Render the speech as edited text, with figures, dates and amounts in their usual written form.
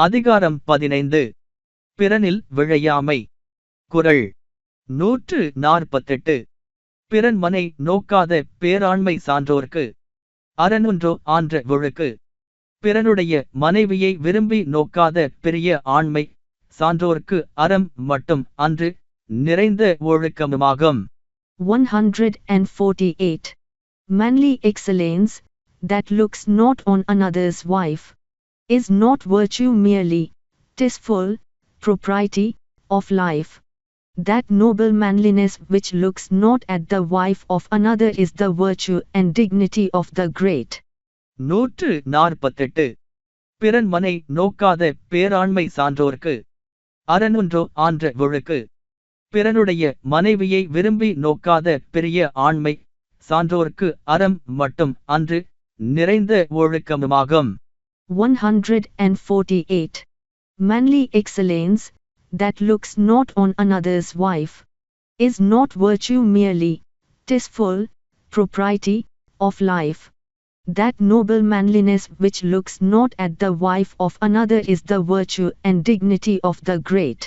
அதிகாரம் 15 பிறனில் விழையாமை. குறள் 148. பிறன் மனை நோக்காத பேராண்மை சான்றோர்க்கு அறனொன்றோ ஆன்ற ஒழுக்கு. பிறனுடைய மனைவியை விரும்பி நோக்காத பெரிய ஆண்மை சான்றோர்க்கு அறம் மட்டும் அன்று நிறைந்த ஒழுக்கமுமாகும். 148. Manly excellence, that looks not on another's wife, is not virtue merely, 'tis full propriety of life. That noble manliness which looks not at the wife of another is the virtue and dignity of the great. 148. பிறன் மனை நோக்காத பேராண்மை சான்றோர்க்கு அறனொன்றோ ஆன்ற ஒழுக்கு. பிறனுடைய மனைவியை விரும்பி நோக்காத பெரிய ஆண்மை சான்றோர்க்கு அறம் மட்டும் அன்று நிறைந்த ஒழுக்கமுமாகும். 148. Manly excellence, that looks not on another's wife, is not virtue merely, 'tis full propriety of life. That noble manliness which looks not at the wife of another is the virtue and dignity of the great.